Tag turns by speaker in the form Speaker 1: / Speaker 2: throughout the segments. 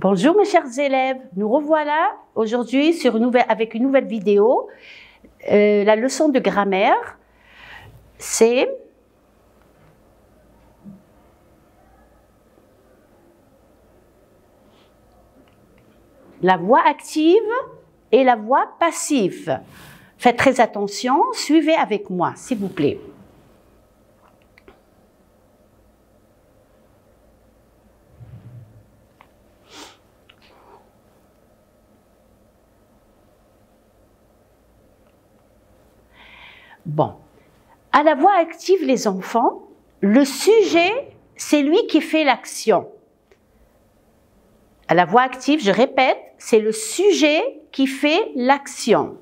Speaker 1: Bonjour mes chers élèves, nous revoilà aujourd'hui avec une nouvelle vidéo. La leçon de grammaire, c'est la voix active et la voix passive. Faites très attention, suivez avec moi, s'il vous plaît. Bon, à la voix active, les enfants, le sujet, c'est lui qui fait l'action. À la voix active, je répète, c'est le sujet qui fait l'action.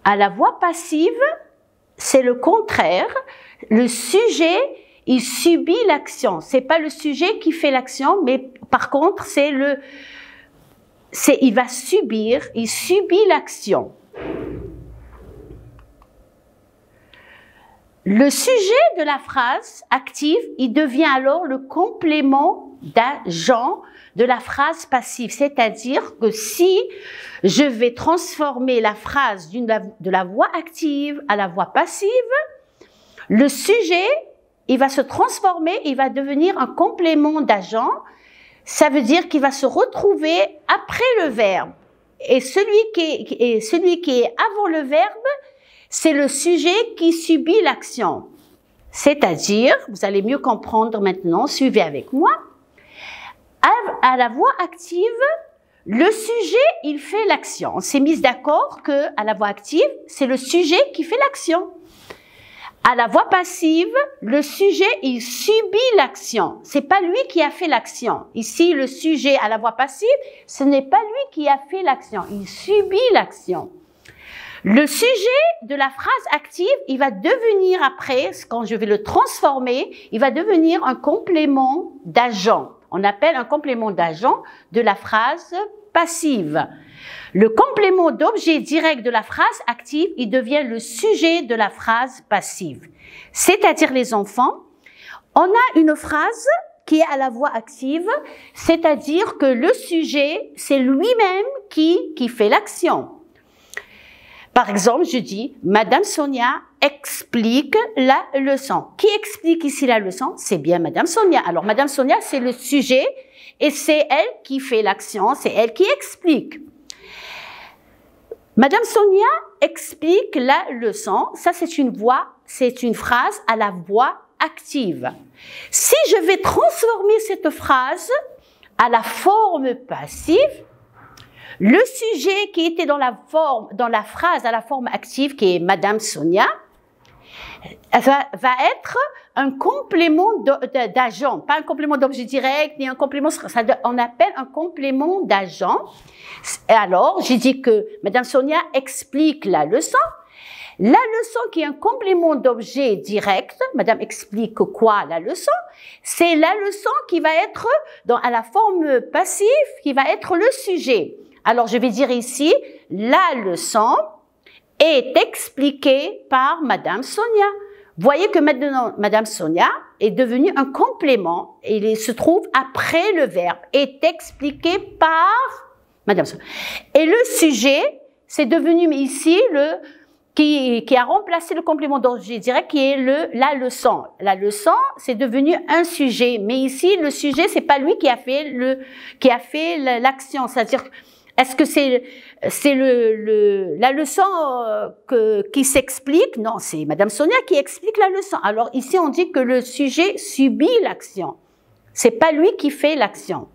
Speaker 1: À la voix passive, c'est le contraire. Le sujet, il subit l'action. C'est pas le sujet qui fait l'action, mais par contre, il va subir, il subit l'action. Le sujet de la phrase active, il devient alors le complément d'agent de la phrase passive. C'est-à-dire que si je vais transformer la phrase de la voix active à la voix passive, le sujet, il va se transformer, il va devenir un complément d'agent. Ça veut dire qu'il va se retrouver après le verbe. Et celui qui est avant le verbe, c'est le sujet qui subit l'action. C'est-à-dire, vous allez mieux comprendre maintenant, suivez avec moi. À la voix active, le sujet, il fait l'action. On s'est mis d'accord que à la voix active, c'est le sujet qui fait l'action. À la voix passive, le sujet, il subit l'action. C'est pas lui qui a fait l'action. Ici, le sujet à la voix passive, ce n'est pas lui qui a fait l'action. Il subit l'action. Le sujet de la phrase active, il va devenir après, quand je vais le transformer, il va devenir un complément d'agent. On appelle un complément d'agent de la phrase passive. Le complément d'objet direct de la phrase active, il devient le sujet de la phrase passive. C'est-à-dire, les enfants, on a une phrase qui est à la voix active, c'est-à-dire que le sujet, c'est lui-même qui fait l'action. Par exemple, je dis, Madame Sonia explique la leçon. Qui explique ici la leçon? C'est bien Madame Sonia. Alors, Madame Sonia, c'est le sujet et c'est elle qui fait l'action, c'est elle qui explique. Madame Sonia explique la leçon. Ça, c'est une phrase à la voix active. Si je vais transformer cette phrase à la forme passive, le sujet qui était dans la phrase à la forme active, qui est Madame Sonia, va être un complément d'agent, pas un complément d'objet direct, ni un complément, on appelle un complément d'agent. Alors, j'ai dit que Madame Sonia explique la leçon. La leçon qui est un complément d'objet direct, Madame explique quoi la leçon? C'est la leçon qui va être à la forme passive, qui va être le sujet. Alors, je vais dire ici, la leçon est expliquée par Madame Sonia. Voyez que maintenant, Madame Sonia est devenue un complément et il se trouve après le verbe, est expliqué par Madame Sonia. Et le sujet, c'est devenu ici qui a remplacé le complément d'objet direct qui est la leçon. La leçon, c'est devenu un sujet, mais ici, le sujet, c'est pas lui qui a fait l'action. C'est-à-dire, est-ce que c'est la leçon qui s'explique? Non, c'est Madame Sonia qui explique la leçon. Alors ici, on dit que le sujet subit l'action. C'est pas lui qui fait l'action.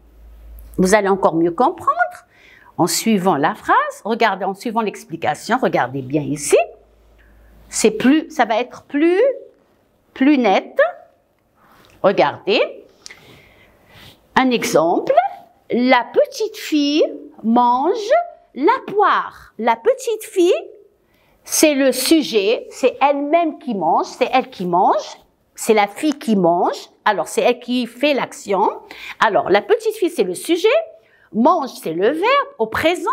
Speaker 1: Vous allez encore mieux comprendre en suivant la phrase. Regardez, en suivant l'explication. Regardez bien ici. Ça va être plus net. Regardez. Un exemple. La petite fille mange la poire. La petite fille, c'est le sujet, c'est elle-même qui mange, c'est elle qui mange, c'est la fille qui mange, alors c'est elle qui fait l'action. Alors, la petite fille, c'est le sujet, mange, c'est le verbe au présent,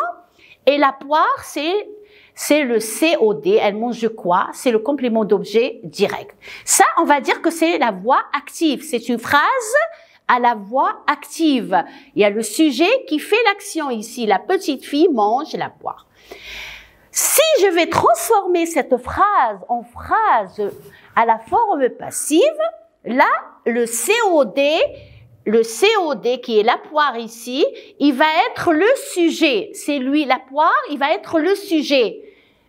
Speaker 1: et la poire, c'est le COD, elle mange quoi? C'est le complément d'objet direct. Ça, on va dire que c'est la voix active, c'est une phrase à la voix active. Il y a le sujet qui fait l'action ici. La petite fille mange la poire. Si je vais transformer cette phrase en phrase à la forme passive, là, le COD qui est la poire ici, il va être le sujet. C'est lui, la poire, il va être le sujet.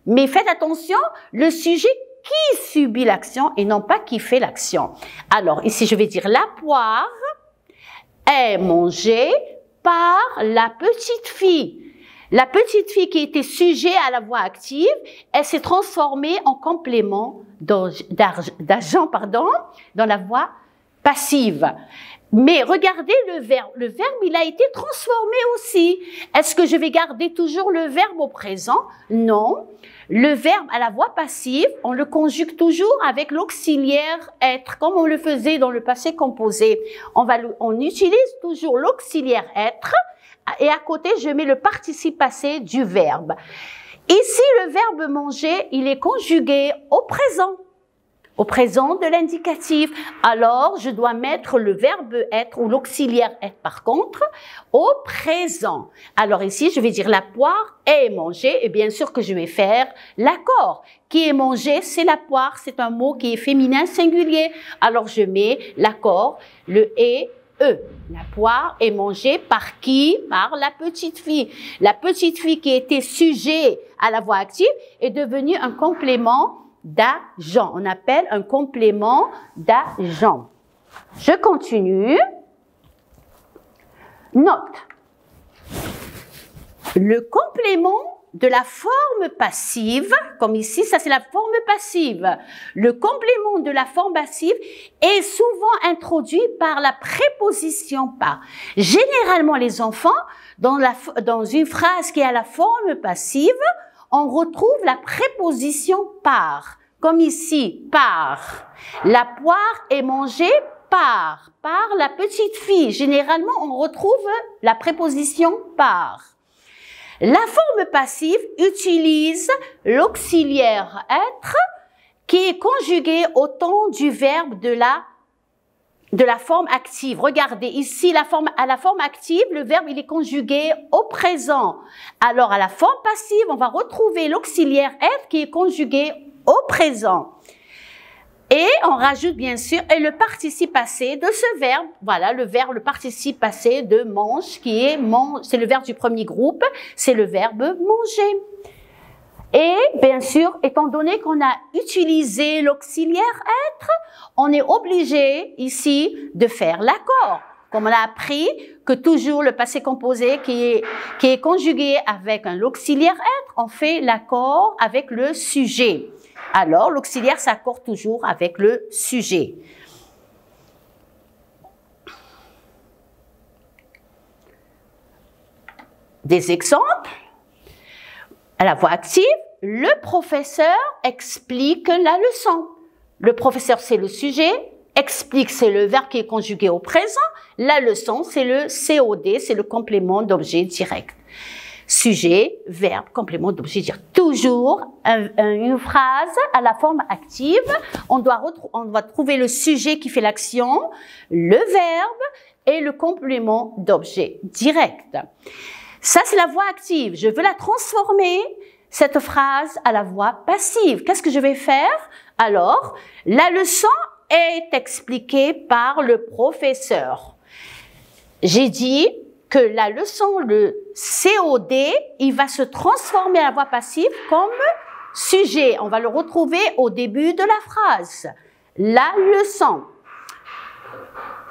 Speaker 1: Mais faites attention, le sujet qui subit l'action et non pas qui fait l'action. Alors, ici, je vais dire la poire est mangée par la petite fille. La petite fille qui était sujet à la voix active, elle s'est transformée en complément d'agent, dans la voix passive. Mais regardez le verbe. Le verbe, il a été transformé aussi. Est-ce que je vais garder toujours le verbe au présent? Non. Le verbe à la voix passive, on le conjugue toujours avec l'auxiliaire être, comme on le faisait dans le passé composé. On utilise toujours l'auxiliaire être et à côté, je mets le participe passé du verbe. Ici, le verbe manger, il est conjugué au présent de l'indicatif. Alors, je dois mettre le verbe être ou l'auxiliaire être, par contre, au présent. Alors ici, je vais dire la poire est mangée et bien sûr que je vais faire l'accord. Qui est mangé, c'est la poire, c'est un mot qui est féminin singulier. Alors, je mets l'accord, le et, E. La poire est mangée par qui? Par la petite fille. La petite fille qui était sujet à la voix active est devenue un complément d'agent. On appelle un complément d'agent. Je continue. Note. Le complément de la forme passive, comme ici, ça c'est la forme passive. Le complément de la forme passive est souvent introduit par la préposition par. Généralement, les enfants, dans une phrase qui a la forme passive, on retrouve la préposition par. Comme ici, par. La poire est mangée par la petite fille. Généralement, on retrouve la préposition par. La forme passive utilise l'auxiliaire être qui est conjugué au temps du verbe de la forme active. Regardez, ici, à la forme active, le verbe il est conjugué au présent. Alors, à la forme passive, on va retrouver l'auxiliaire être qui est conjugué au présent. Et on rajoute bien sûr et le participe passé de ce verbe. Voilà, le participe passé de mange qui est c'est le verbe du premier groupe, c'est le verbe manger. Et bien sûr, étant donné qu'on a utilisé l'auxiliaire être, on est obligé ici de faire l'accord. Comme on a appris que toujours le passé composé qui est conjugué avec un auxiliaire être, on fait l'accord avec le sujet. Alors, l'auxiliaire s'accorde toujours avec le sujet. Des exemples. À la voix active, le professeur explique la leçon. Le professeur, c'est le sujet. Explique, c'est le verbe qui est conjugué au présent. La leçon, c'est le COD, c'est le complément d'objet direct. Sujet, verbe, complément d'objet direct. Toujours une phrase à la forme active. On doit trouver le sujet qui fait l'action, le verbe et le complément d'objet direct. Ça, c'est la voix active. Je veux la transformer, cette phrase, à la voix passive. Qu'est-ce que je vais faire? Alors, la leçon est expliquée par le professeur. J'ai dit que la leçon, le COD, il va se transformer à la voix passive comme sujet. On va le retrouver au début de la phrase. La leçon.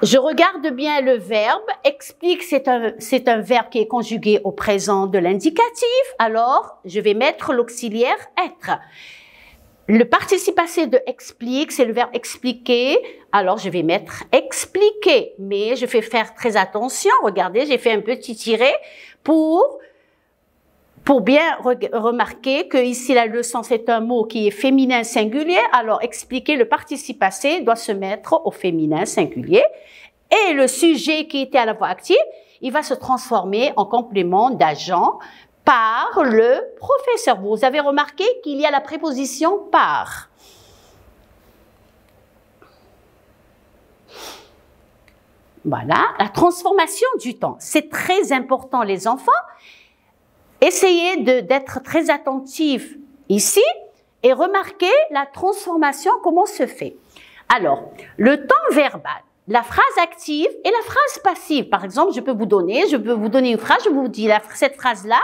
Speaker 1: Je regarde bien le verbe. Explique, c'est un verbe qui est conjugué au présent de l'indicatif. Alors, je vais mettre l'auxiliaire être. Le participe passé de explique, c'est le verbe expliquer. Alors, je vais mettre expliquer. Mais je fais faire très attention. Regardez, j'ai fait un petit tiret pour bien remarquer que ici, la leçon, c'est un mot qui est féminin singulier. Alors, expliquer, le participe passé doit se mettre au féminin singulier. Et le sujet qui était à la voix active, il va se transformer en complément d'agent par le professeur. Vous avez remarqué qu'il y a la préposition par. Voilà, la transformation du temps. C'est très important, les enfants. Essayez d'être très attentifs ici et remarquez la transformation, comment se fait. Alors, le temps verbal, la phrase active et la phrase passive. Par exemple, je peux vous donner une phrase, je vous dis cette phrase-là,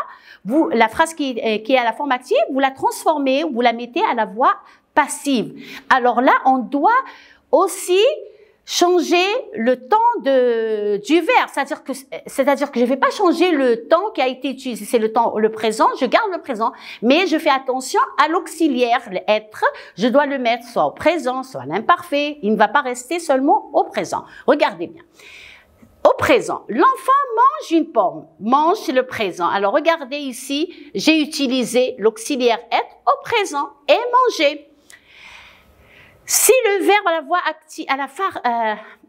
Speaker 1: la phrase qui est à la forme active, vous la transformez, vous la mettez à la voix passive. Alors là, on doit aussi changer le temps du verbe, c'est-à-dire que je ne vais pas changer le temps qui a été utilisé, c'est le présent, je garde le présent, mais je fais attention à l'auxiliaire, l'être, je dois le mettre soit au présent, soit à l'imparfait, il ne va pas rester seulement au présent. Regardez bien. Au présent, l'enfant mange une pomme. Mange, c'est le présent. Alors regardez ici, j'ai utilisé l'auxiliaire être au présent et manger. Si le verbe à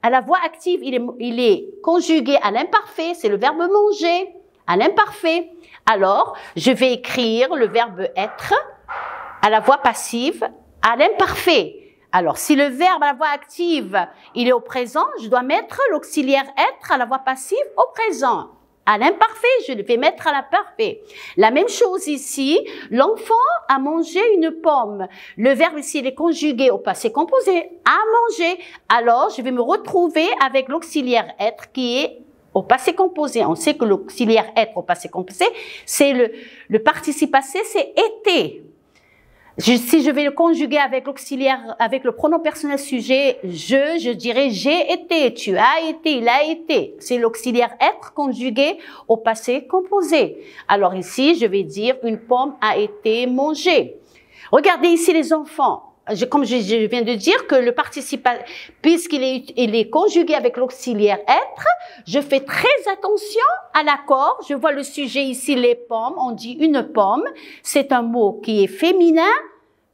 Speaker 1: la voix active, il est conjugué à l'imparfait, c'est le verbe manger, à l'imparfait. Alors, je vais écrire le verbe être à la voix passive, à l'imparfait. Alors, si le verbe à la voix active, il est au présent, je dois mettre l'auxiliaire être à la voix passive au présent. À l'imparfait, je vais mettre à l'imparfait. La même chose ici, l'enfant a mangé une pomme. Le verbe ici, il est conjugué au passé composé, à manger. Alors, je vais me retrouver avec l'auxiliaire être qui est au passé composé. On sait que l'auxiliaire être au passé composé, c'est le participe passé, c'est été. Si je vais le conjuguer avec l'auxiliaire, avec le pronom personnel sujet, je dirais j'ai été, tu as été, il a été. C'est l'auxiliaire être conjugué au passé composé. Alors ici, je vais dire une pomme a été mangée. Regardez ici les enfants. Comme je viens de dire que le participe, puisqu'il est conjugué avec l'auxiliaire être, je fais très attention à l'accord. Je vois le sujet ici, les pommes. On dit une pomme. C'est un mot qui est féminin,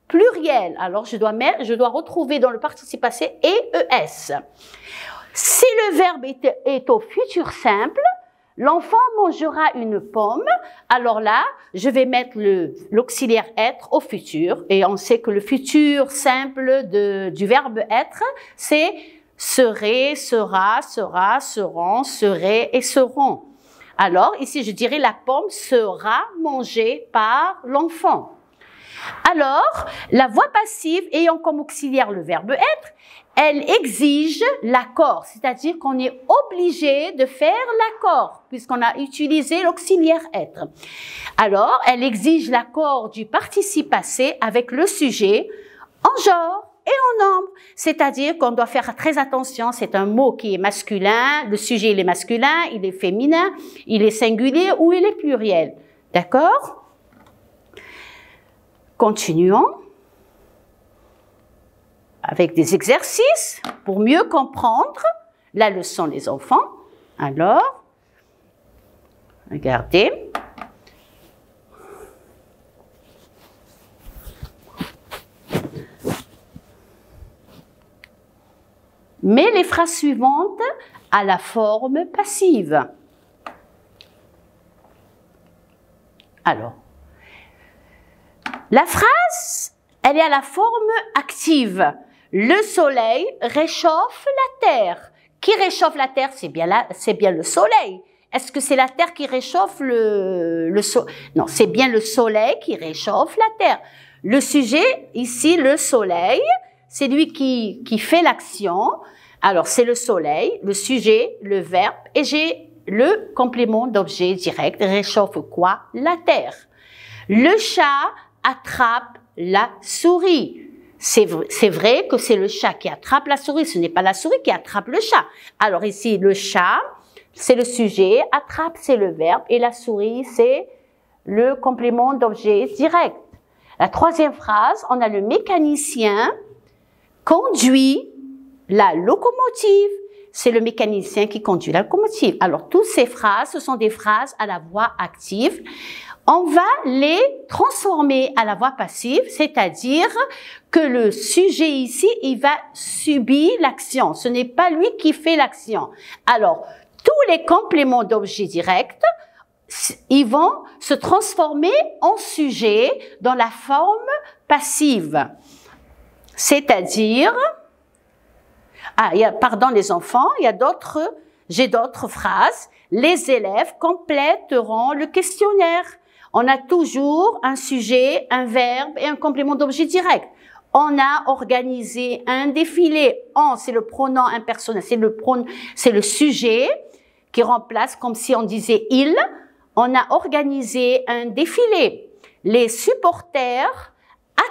Speaker 1: pluriel. Alors, je dois retrouver dans le participe passé ES. Si le verbe est au futur simple, l'enfant mangera une pomme. Alors là, je vais mettre l'auxiliaire être au futur. Et on sait que le futur simple du verbe être, c'est serait, sera, sera, seront, seraient et seront. Alors, ici, je dirais la pomme sera mangée par l'enfant. Alors, la voix passive ayant comme auxiliaire le verbe être, elle exige l'accord, c'est-à-dire qu'on est obligé de faire l'accord puisqu'on a utilisé l'auxiliaire être. Alors, elle exige l'accord du participe passé avec le sujet en genre et en nombre, c'est-à-dire qu'on doit faire très attention, c'est un mot qui est masculin, le sujet il est masculin, il est féminin, il est singulier ou il est pluriel. D'accord ? Continuons avec des exercices pour mieux comprendre la leçon des enfants. Alors, regardez. Mets les phrases suivantes à la forme passive. Alors, la phrase, elle est à la forme active. Le soleil réchauffe la terre. Qui réchauffe la terre? C'est bien le soleil. Est-ce que c'est la terre qui réchauffe le soleil? Non, c'est bien le soleil qui réchauffe la terre. Le sujet, ici, le soleil, c'est lui qui fait l'action. Alors, c'est le soleil, le sujet, le verbe, et j'ai le complément d'objet direct. Réchauffe quoi? La terre. Le chat attrape la souris. C'est vrai que c'est le chat qui attrape la souris, ce n'est pas la souris qui attrape le chat. Alors ici, le chat, c'est le sujet, attrape, c'est le verbe, et la souris, c'est le complément d'objet direct. La troisième phrase, on a le mécanicien conduit la locomotive. C'est le mécanicien qui conduit la locomotive. Alors, toutes ces phrases, ce sont des phrases à la voix active. On va les transformer à la voix passive, c'est-à-dire que le sujet ici, il va subir l'action. Ce n'est pas lui qui fait l'action. Alors, tous les compléments d'objet direct, ils vont se transformer en sujet dans la forme passive. C'est-à-dire, pardon les enfants, il y a d'autres j'ai d'autres phrases. Les élèves compléteront le questionnaire. On a toujours un sujet, un verbe et un complément d'objet direct. On a organisé un défilé. On, c'est le pronom impersonnel, c'est le sujet qui remplace comme si on disait il. On a organisé un défilé. Les supporters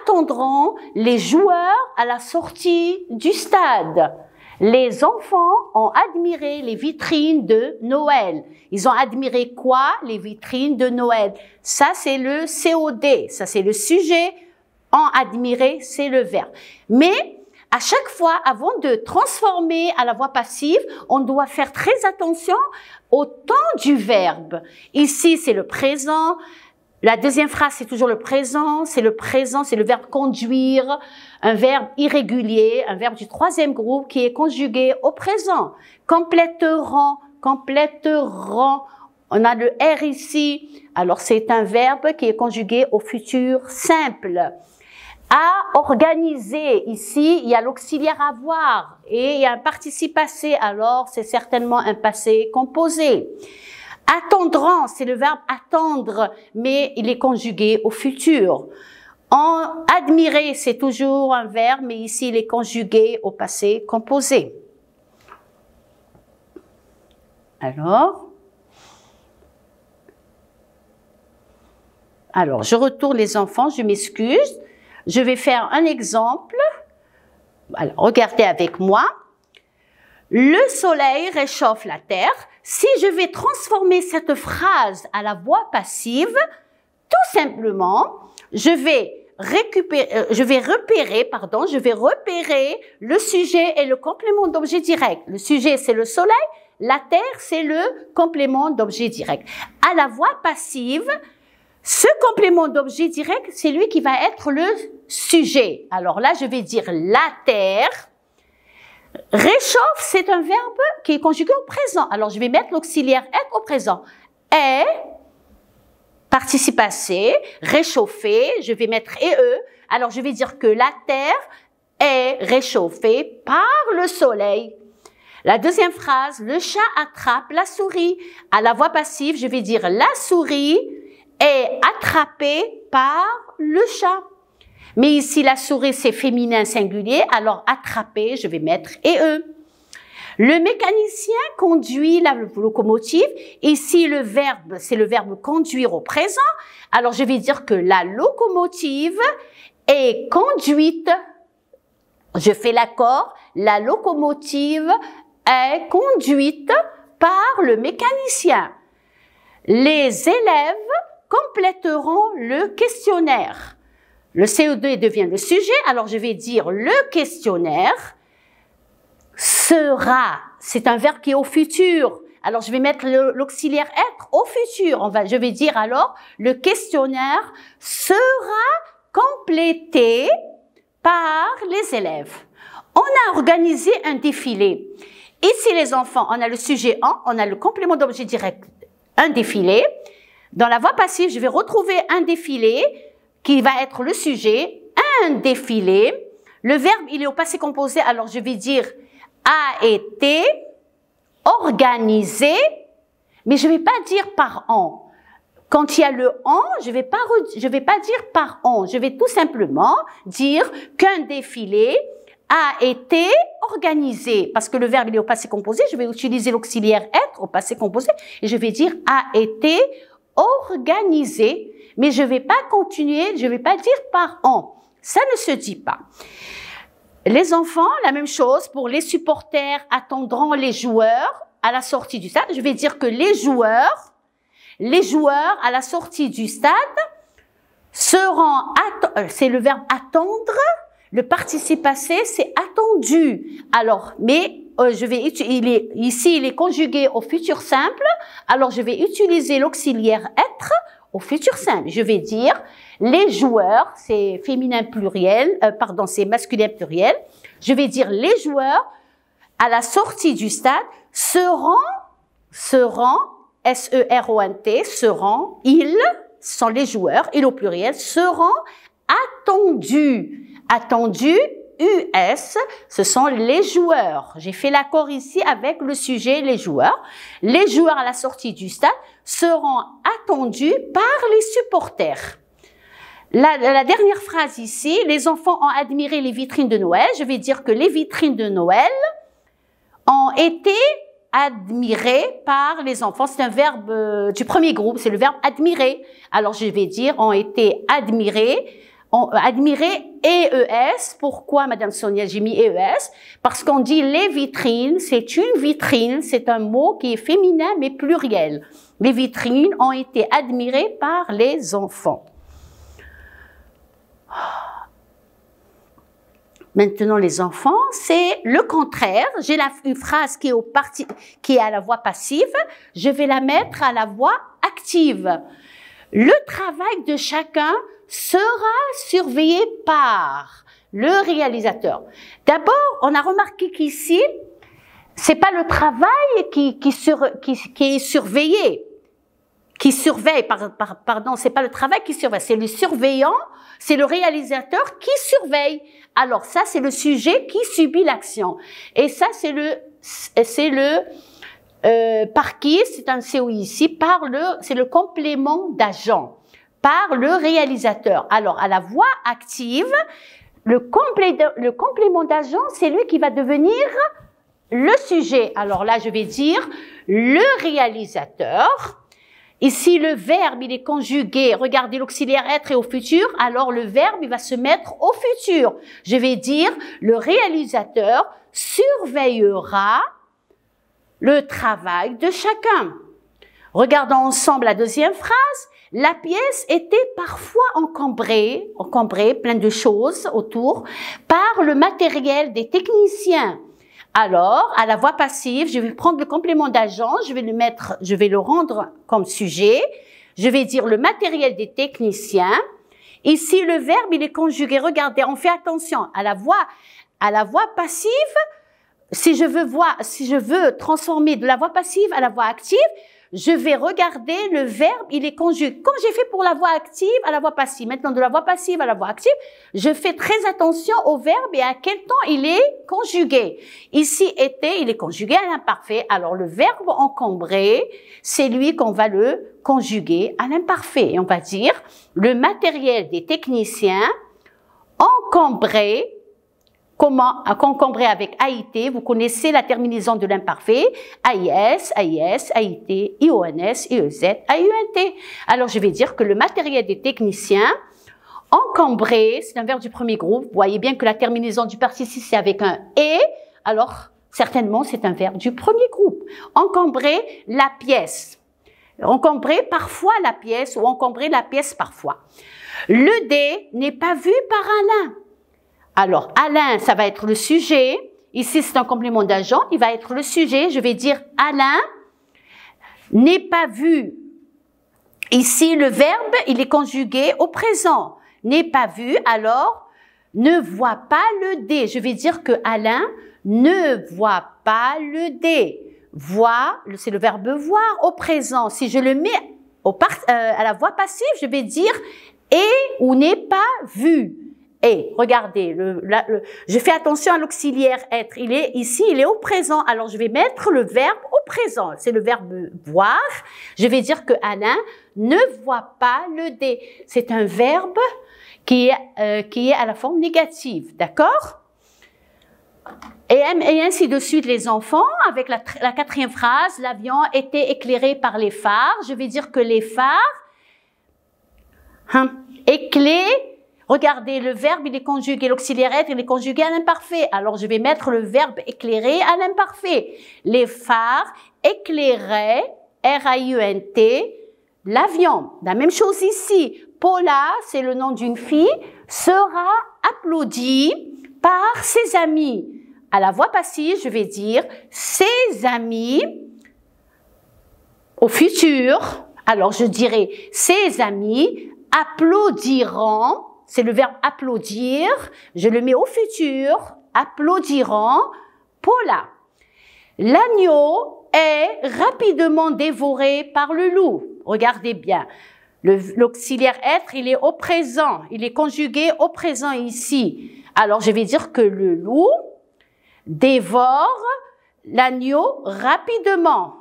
Speaker 1: attendront les joueurs à la sortie du stade. Les enfants ont admiré les vitrines de Noël. Ils ont admiré quoi? Les vitrines de Noël. Ça, c'est le COD. Ça, c'est le sujet. En admirer, c'est le verbe. Mais à chaque fois, avant de transformer à la voix passive, on doit faire très attention au temps du verbe. Ici, c'est le présent. La deuxième phrase, c'est toujours le présent, c'est le verbe conduire, un verbe irrégulier, un verbe du troisième groupe qui est conjugué au présent. Compléteront. On a le R ici, alors c'est un verbe qui est conjugué au futur simple. À organiser, ici, il y a l'auxiliaire avoir et il y a un participe passé, alors c'est certainement un passé composé. Attendront, c'est le verbe attendre, mais il est conjugué au futur. Admirer, c'est toujours un verbe, mais ici il est conjugué au passé composé. Alors, je retourne les enfants, je m'excuse. Je vais faire un exemple. Alors, regardez avec moi. Le soleil réchauffe la terre. Si je vais transformer cette phrase à la voix passive, tout simplement, je vais repérer le sujet et le complément d'objet direct. Le sujet, c'est le soleil. La terre, c'est le complément d'objet direct. À la voix passive, ce complément d'objet direct, c'est lui qui va être le sujet. Alors là, je vais dire la terre. Réchauffe, c'est un verbe qui est conjugué au présent. Alors, je vais mettre l'auxiliaire être au présent. Est, participe passé, réchauffer, je vais mettre e. Alors, je vais dire que la terre est réchauffée par le soleil. La deuxième phrase, le chat attrape la souris. À la voix passive, je vais dire la souris est attrapée par le chat. Mais ici, la souris, c'est féminin singulier, alors attraper, je vais mettre « e ». Le mécanicien conduit la locomotive. Ici, le verbe, c'est le verbe conduire au présent. Alors, je vais dire que la locomotive est conduite. Je fais l'accord. La locomotive est conduite par le mécanicien. Les élèves compléteront le questionnaire. Le CO2 devient le sujet, alors je vais dire le questionnaire sera, c'est un verbe qui est au futur. Alors je vais mettre l'auxiliaire être au futur. Je vais dire alors le questionnaire sera complété par les élèves. On a organisé un défilé. Ici les enfants, on a le sujet en, on a le complément d'objet direct, un défilé. Dans la voix passive, je vais retrouver un défilé qui va être le sujet, un défilé. Le verbe, il est au passé composé, alors je vais dire a été organisé, mais je ne vais pas dire par an. Quand il y a le en, je vais pas dire par an. Je vais tout simplement dire qu'un défilé a été organisé. Parce que le verbe, il est au passé composé, je vais utiliser l'auxiliaire être au passé composé et je vais dire a été organisé. Mais je ne vais pas continuer, je ne vais pas dire par an. Ça ne se dit pas. Les enfants, la même chose. Pour les supporters, attendront les joueurs à la sortie du stade. Je vais dire que les joueurs à la sortie du stade seront, c'est le verbe attendre. Le participe passé, c'est attendu. Alors, mais ici, il est conjugué au futur simple. Alors, je vais utiliser l'auxiliaire être au futur simple. Je vais dire les joueurs, c'est féminin pluriel, c'est masculin pluriel. Je vais dire les joueurs à la sortie du stade seront, S-E-R-O-N-T, seront, ils sont les joueurs, ils au pluriel, seront attendus. Attendus, US, ce sont les joueurs. J'ai fait l'accord ici avec le sujet les joueurs. Les joueurs à la sortie du stade seront attendus par les supporters. La dernière phrase ici, les enfants ont admiré les vitrines de Noël. Je vais dire que les vitrines de Noël ont été admirées par les enfants. C'est un verbe du premier groupe, c'est le verbe admirer. Alors je vais dire ont été admirés. Admirer EES. Pourquoi, Madame Sonia, j'ai mis EES? Parce qu'on dit les vitrines, c'est une vitrine, c'est un mot qui est féminin mais pluriel. Les vitrines ont été admirées par les enfants. Maintenant, les enfants, c'est le contraire. J'ai une phrase qui est à la voix passive. Je vais la mettre à la voix active. Le travail de chacun sera surveillé par le réalisateur. D'abord, on a remarqué qu'ici, c'est pas le travail qui est surveillé, qui surveille, pardon, c'est pas le travail qui surveille, c'est le surveillant, c'est le réalisateur qui surveille. Alors ça, c'est le sujet qui subit l'action. Et ça, c'est par qui, c'est un CO ici, c'est le complément d'agent, par le réalisateur. Alors, à la voix active, le complément d'agent, c'est lui qui va devenir le sujet. Alors là, je vais dire le réalisateur. Ici, le verbe, il est conjugué. Regardez, l'auxiliaire être est au futur. Alors, le verbe, il va se mettre au futur. Je vais dire, le réalisateur surveillera le travail de chacun. Regardons ensemble la deuxième phrase. La pièce était parfois encombrée, plein de choses autour, par le matériel des techniciens. Alors, à la voix passive, je vais prendre le complément d'agent, je vais le rendre comme sujet. Je vais dire le matériel des techniciens. Ici, le verbe, il est conjugué. Regardez, on fait attention à la voix passive. Si je veux transformer de la voix passive à la voix active, je vais regarder le verbe, il est conjugué. Comme j'ai fait pour la voix active à la voix passive. Maintenant, de la voix passive à la voix active, je fais très attention au verbe et à quel temps il est conjugué. Ici, était, il est conjugué à l'imparfait. Alors, le verbe encombrer, c'est lui qu'on va le conjuguer à l'imparfait. Et on va dire, le matériel des techniciens encombré. Comment encombrer avec AIT? Vous connaissez la terminaison de l'imparfait. AIS, AIS, AIT, IONS, IEZ, AUNT. Alors, je vais dire que le matériel des techniciens, encombré, c'est un verbe du premier groupe. Vous voyez bien que la terminaison du participe, c'est avec un « et ». Alors, certainement, c'est un verbe du premier groupe. Encombrer la pièce. Encombrer parfois la pièce ou encombrer la pièce parfois. Le D n'est pas vu par Alain. Alors, Alain, ça va être le sujet. Ici, c'est un complément d'agent. Il va être le sujet. Je vais dire Alain n'est pas vu. Ici, le verbe, il est conjugué au présent. N'est pas vu, alors, ne voit pas le D. Je vais dire que Alain ne voit pas le D. Voir, c'est le verbe voir au présent. Si je le mets à la voix passive, je vais dire est ou n'est pas vu. Et regardez, je fais attention à l'auxiliaire être. Il est au présent. Alors je vais mettre le verbe au présent. C'est le verbe voir. Je vais dire que Alain ne voit pas le D. C'est un verbe qui est à la forme négative, d'accord? Et ainsi de suite les enfants. Avec la quatrième phrase, l'avion était éclairé par les phares. Je vais dire que les phares éclairent. Regardez, le verbe, il est conjugué, l'auxiliaire être, il est conjugué à l'imparfait. Alors, je vais mettre le verbe éclairer à l'imparfait. Les phares éclairaient, R-A-I-E-N-T, l'avion. La même chose ici. Paula, c'est le nom d'une fille, sera applaudie par ses amis. À la voix passive, je vais dire ses amis au futur. Alors, je dirai ses amis applaudiront. C'est le verbe applaudir. Je le mets au futur. Applaudiront Paula. L'agneau est rapidement dévoré par le loup. Regardez bien. L'auxiliaire être, il est au présent. Il est conjugué au présent ici. Alors, je vais dire que le loup dévore l'agneau rapidement.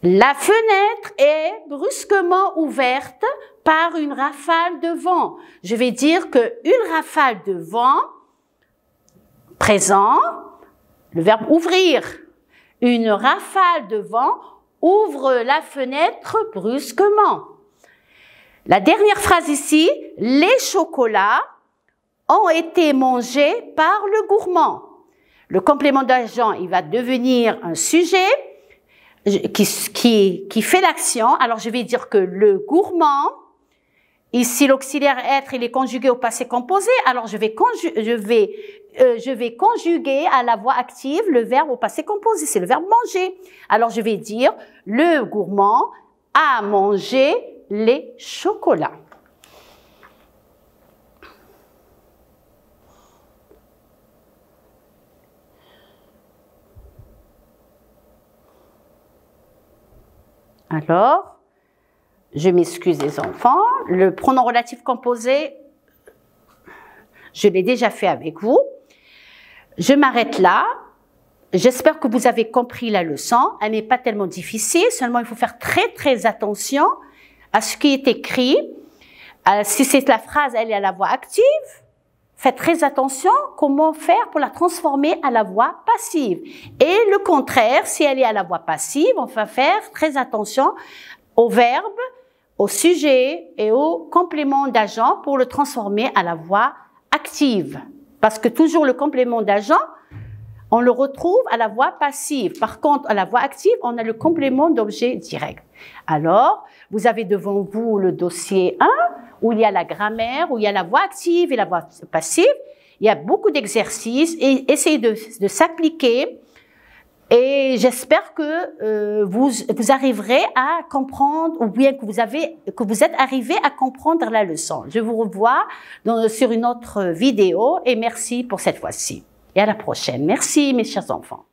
Speaker 1: La fenêtre est brusquement ouverte par une rafale de vent. Je vais dire qu'une rafale de vent, présent, le verbe ouvrir. Une rafale de vent ouvre la fenêtre brusquement. La dernière phrase ici, les chocolats ont été mangés par le gourmand. Le complément d'agent, il va devenir un sujet qui fait l'action. Alors, je vais dire que le gourmand, ici l'auxiliaire être, il est conjugué au passé composé. Alors, je vais conjuguer à la voix active le verbe au passé composé. C'est le verbe manger. Alors, je vais dire le gourmand a mangé les chocolats. Alors, je m'excuse les enfants, le pronom relatif composé, je l'ai déjà fait avec vous. Je m'arrête là. J'espère que vous avez compris la leçon. Elle n'est pas tellement difficile, seulement il faut faire très attention à ce qui est écrit. Si c'est la phrase, elle est à la voix active, faites très attention comment faire pour la transformer à la voix passive. Et le contraire, si elle est à la voix passive, on va faire très attention au verbe, au sujet et au complément d'agent pour le transformer à la voix active. Parce que toujours le complément d'agent, on le retrouve à la voix passive. Par contre, à la voix active, on a le complément d'objet direct. Alors, vous avez devant vous le dossier 1, où il y a la grammaire, où il y a la voix active et la voix passive. Il y a beaucoup d'exercices et essayez de s'appliquer. Et j'espère que vous arriverez à comprendre, ou bien que vous êtes arrivé à comprendre la leçon. Je vous revois sur une autre vidéo et merci pour cette fois-ci. Et à la prochaine. Merci mes chers enfants.